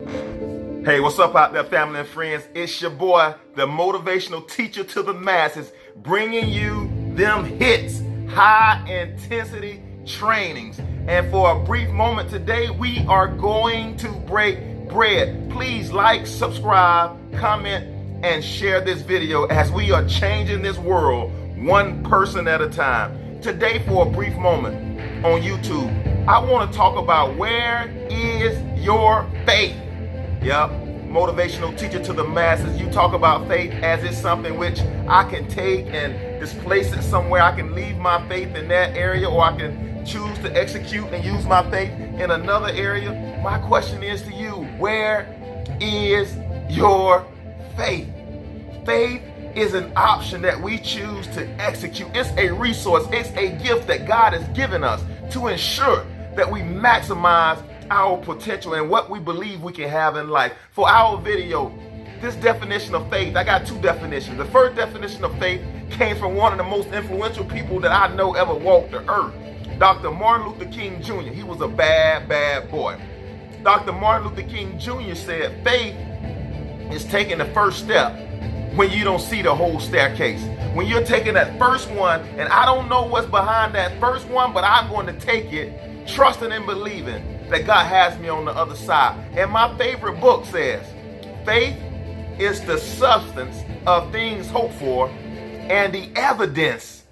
Hey, what's up out there, family and friends? It's your boy, the motivational teacher to the masses, bringing you them hits, high intensity trainings. And for a brief moment today, we are going to break bread. Please like, subscribe, comment, and share this video as we are changing this world one person at a time. Today, for a brief moment on YouTube, I want to talk about where is your faith? Yep, motivational teacher to the masses. You talk about faith as it's something which I can take and displace it somewhere. I can leave my faith in that area, or I can choose to execute and use my faith in another area. My question is to you, where is your faith? Faith is an option that we choose to execute. It's a resource. It's a gift that God has given us to ensure that we maximize our potential and what we believe we can have in life. For our video, this definition of faith, I got two definitions. The first definition of faith came from one of the most influential people that I know ever walked the earth, Dr. Martin Luther King Jr. He was a bad boy. Dr. Martin Luther King Jr. said, faith is taking the first step when you don't see the whole staircase. When you're taking that first one, and I don't know what's behind that first one, but I'm going to take it, trusting and believing that God has me on the other side. And my favorite book says, faith is the substance of things hoped for and the evidence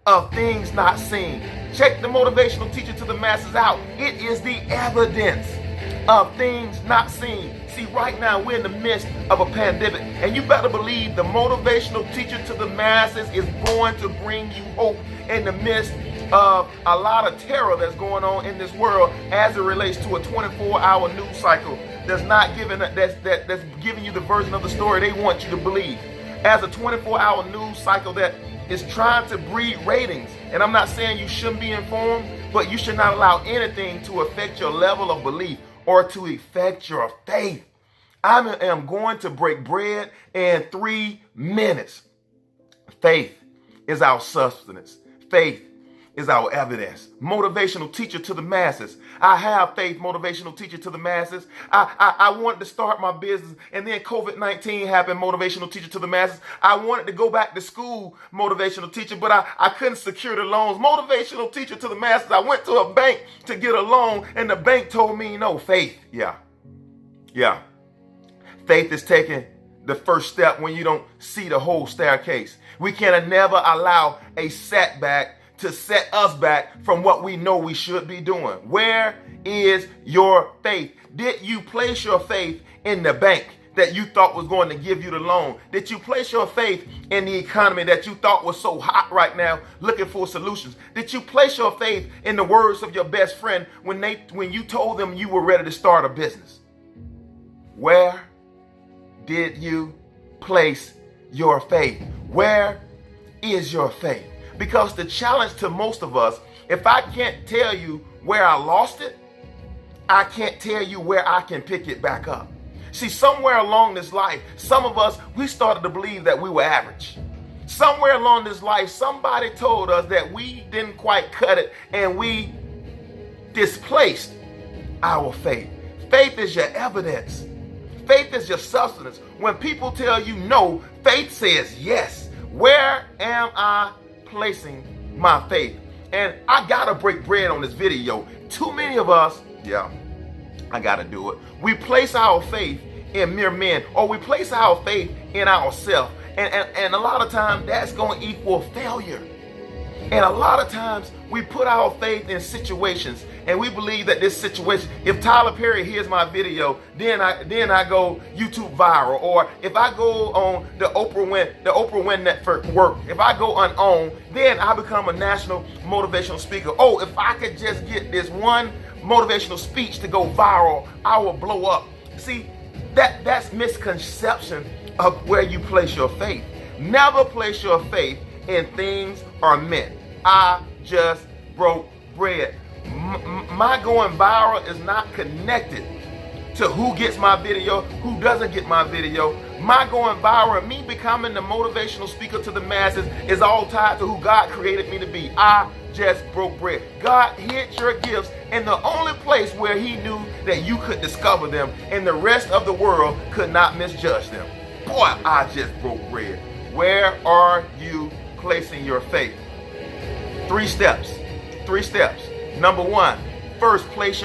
of things not seen. Check the motivational teacher to the masses out. It is the evidence of things not seen. See, right now we're in the midst of a pandemic, and you better believe the motivational teacher to the masses is going to bring you hope in the midst of a lot of terror that's going on in this world as it relates to a 24-hour news cycle that's not giving that's giving you the version of the story they want you to believe. As a 24-hour news cycle that is trying to breed ratings. And I'm not saying you shouldn't be informed, but you should not allow anything to affect your level of belief or to affect your faith. I am going to break bread in 3 minutes. Faith is our substance. Faith is our evidence. Motivational teacher to the masses. I have faith, motivational teacher to the masses. I wanted to start my business, and then COVID-19 happened, motivational teacher to the masses. I wanted to go back to school, motivational teacher, but I couldn't secure the loans. Motivational teacher to the masses. I went to a bank to get a loan, and the bank told me no. Faith, yeah. Faith is taking the first step when you don't see the whole staircase. We can never allow a setback to set us back from what we know we should be doing. Where is your faith? Did you place your faith in the bank that you thought was going to give you the loan? Did you place your faith in the economy that you thought was so hot right now, looking for solutions? Did you place your faith in the words of your best friend when you told them you were ready to start a business? Where did you place your faith? Where is your faith? Because the challenge to most of us, if I can't tell you where I lost it, I can't tell you where I can pick it back up. See, somewhere along this life, some of us, we started to believe that we were average. Somewhere along this life, somebody told us that we didn't quite cut it, and we displaced our faith. Faith is your evidence. Faith is your substance. When people tell you no, faith says yes. Where am I placing my faith? And I gotta break bread on this video. Too many of us, I gotta do it. We place our faith in mere men, or we place our faith in ourselves. And a lot of times that's going to equal failure. And a lot of times we put our faith in situations, and we believe that this situation, if Tyler Perry hears my video, then I go YouTube viral. Or if I go on the Oprah Win Network, if I go unowned, then I become a national motivational speaker. Oh, if I could just get this one motivational speech to go viral, I will blow up. See, that's misconception of where you place your faith. Never place your faith in things or men. I just broke bread. My going viral is not connected to who gets my video, who doesn't get my video. My going viral and me becoming the motivational speaker to the masses is all tied to who God created me to be. I just broke bread. God hid your gifts in the only place where he knew that you could discover them and the rest of the world could not misjudge them. Boy, I just broke bread. Where are you placing your faith? 3 steps. 3 steps. Number 1, first place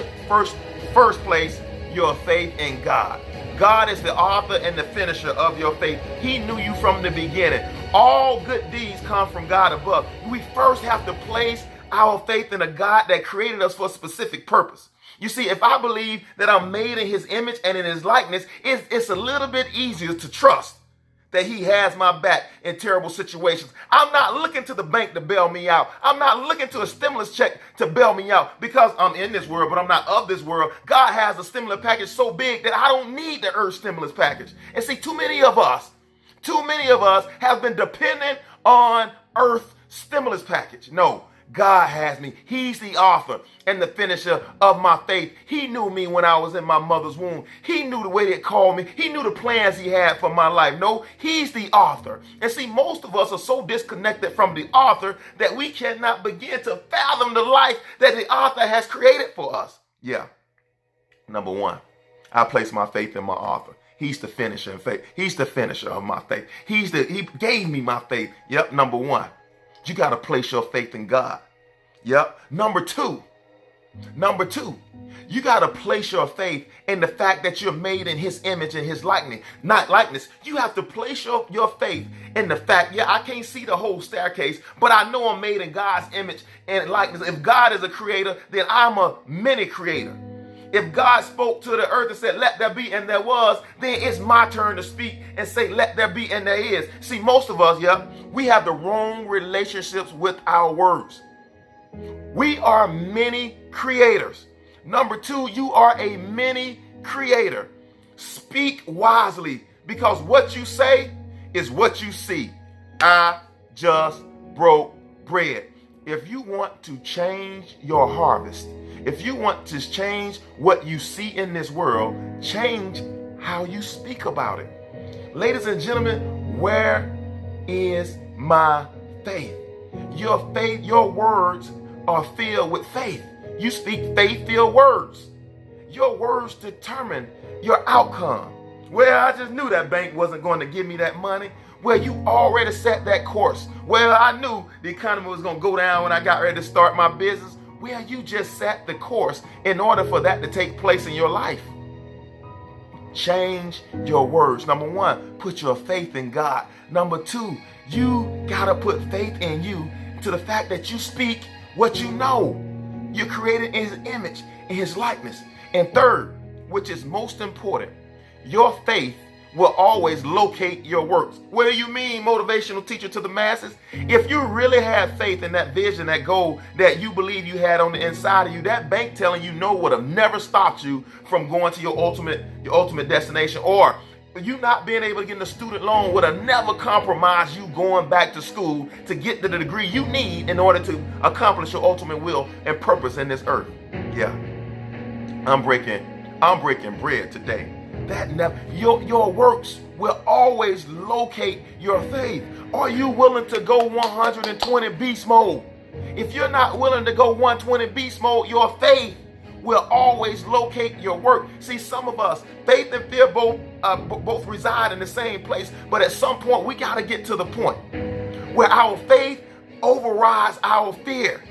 your faith in God. God is the author and the finisher of your faith. He knew you from the beginning. All good deeds come from God above. We first have to place our faith in a God that created us for a specific purpose. You see, if I believe that I'm made in his image and in his likeness, it's a little bit easier to trust that he has my back in terrible situations. I'm not looking to the bank to bail me out. I'm not looking to a stimulus check to bail me out because I'm in this world, but I'm not of this world. God has a stimulus package so big that I don't need the earth stimulus package. And see, too many of us have been dependent on earth stimulus package. No, God has me. He's the author and the finisher of my faith. He knew me when I was in my mother's womb. He knew the way they called me. He knew the plans he had for my life. No, he's the author. And see, most of us are so disconnected from the author that we cannot begin to fathom the life that the author has created for us. Yeah. Number 1, I place my faith in my author. He's the finisher of faith. He's the finisher of my faith. He gave me my faith. Yep. Number 1. You got to place your faith in God. Yep. Number two, you got to place your faith in the fact that you're made in his image and his likeness. You have to place your faith in the fact, I can't see the whole staircase, but I know I'm made in God's image and likeness. If God is a creator, then I'm a mini creator. If God spoke to the earth and said, let there be, and there was, then it's my turn to speak and say, let there be, and there is. See, most of us, we have the wrong relationships with our words. We are many creators. Number 2, you are a mini creator. Speak wisely, because what you say is what you see. I just broke bread. If you want to change your harvest, if you want to change what you see in this world, change how you speak about it. Ladies and gentlemen, where is my faith? Your faith, your words are filled with faith. You speak faith-filled words. Your words determine your outcome. Well, I just knew that bank wasn't going to give me that money. Well, you already set that course. Well, I knew the economy was going to go down when I got ready to start my business. Well, you just set the course in order for that to take place in your life. Change your words. Number 1, put your faith in God. Number 2, you got to put faith in you to the fact that you speak what you know. You're created in his image, in his likeness. And 3rd, which is most important, your faith will always locate your works. What do you mean, motivational teacher to the masses? If you really have faith in that vision, that goal that you believe you had on the inside of you, that bank telling you no would have never stopped you from going to your ultimate destination, or you not being able to get a student loan would have never compromised you going back to school to get the degree you need in order to accomplish your ultimate will and purpose in this earth. Yeah, I'm breaking bread today. Your works will always locate your faith. Are you willing to go 120 beast mode? If you're not willing to go 120 beast mode, your faith will always locate your work. See, some of us, faith and fear both reside in the same place, but at some point we got to get to the point where our faith overrides our fear.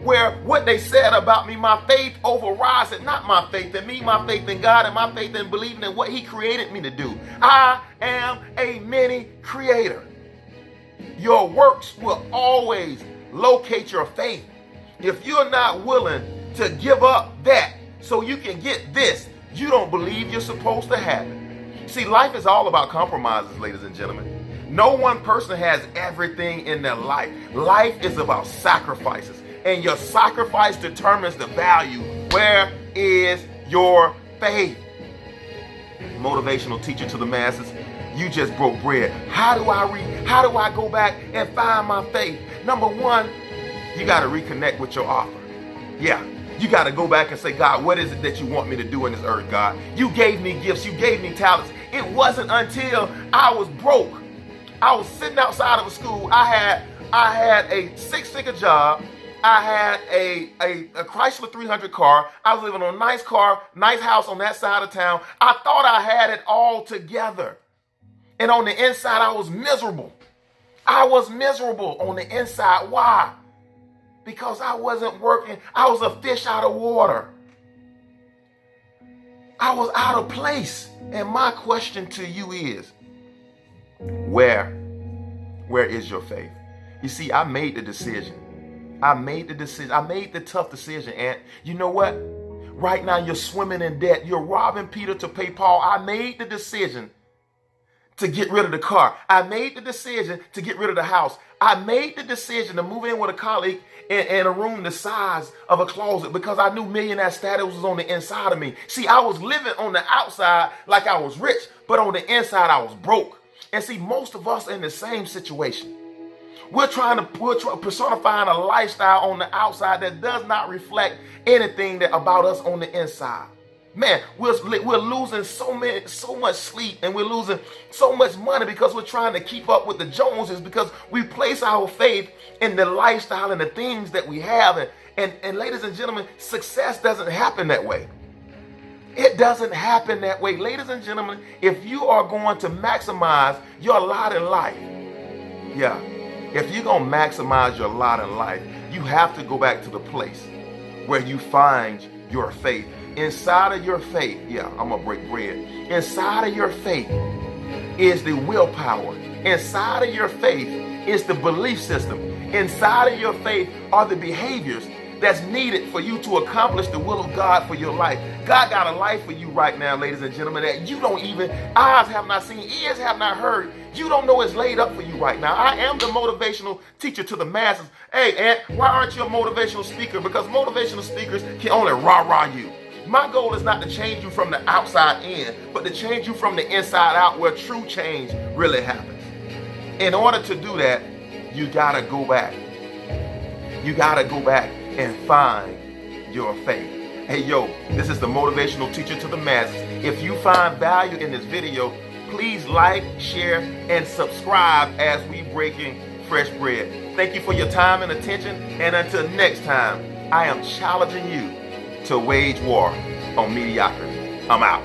Where what they said about me, my faith overrides it. Not my faith in me, my faith in God, and my faith in believing in what he created me to do. I am a mini creator. Your works will always locate your faith. If you're not willing to give up that so you can get this, you don't believe you're supposed to have it. See, life is all about compromises, ladies and gentlemen. No one person has everything in their life. Life is about sacrifices. And your sacrifice determines the value. Where is your faith? Motivational teacher to the masses, you just broke bread. How do I go back and find my faith? Number 1, you got to reconnect with your author. Yeah, You got to go back and say, God, what is it that you want me to do in this earth, God? You gave me gifts. You gave me talents. It wasn't until I was broke. I was sitting outside of a school. I had a six-figure job. I had a Chrysler 300 car. I was living on a nice car, nice house on that side of town. I thought I had it all together. And on the inside, I was miserable. I was miserable on the inside. Why? Because I wasn't working. I was a fish out of water. I was out of place. And my question to you is, where is your faith? You see, I made the decision. I made the tough decision. And you know what? Right now you're swimming in debt. You're robbing Peter to pay Paul. I made the decision to get rid of the car. I made the decision to get rid of the house. I made the decision to move in with a colleague in a room the size of a closet because I knew millionaire status was on the inside of me. See, I was living on the outside like I was rich, but on the inside I was broke. And see, most of us are in the same situation. We're personifying a lifestyle on the outside that does not reflect anything about us on the inside. Man, we're losing so much sleep, and we're losing so much money because we're trying to keep up with the Joneses, because we place our faith in the lifestyle and the things that we have. And ladies and gentlemen, success doesn't happen that way. It doesn't happen that way. Ladies and gentlemen, if you are going to maximize your lot in life, if you're going to maximize your lot in life, you have to go back to the place where you find your faith. Inside of your faith, I'm going to break bread. Inside of your faith is the willpower. Inside of your faith is the belief system. Inside of your faith are the behaviors that's needed for you to accomplish the will of God for your life. God got a life for you right now, ladies and gentlemen, that you don't even, eyes have not seen, ears have not heard. You don't know it's laid up for you right now. I am the motivational teacher to the masses. Hey, Aunt, why aren't you a motivational speaker? Because motivational speakers can only rah-rah you. My goal is not to change you from the outside in, but to change you from the inside out, where true change really happens. In order to do that, you gotta go back. You gotta go back and find your faith. Hey, yo, this is the motivational teacher to the masses. If you find value in this video, please like, share, and subscribe as we breaking fresh bread. Thank you for your time and attention. And until next time, I am challenging you to wage war on mediocrity. I'm out.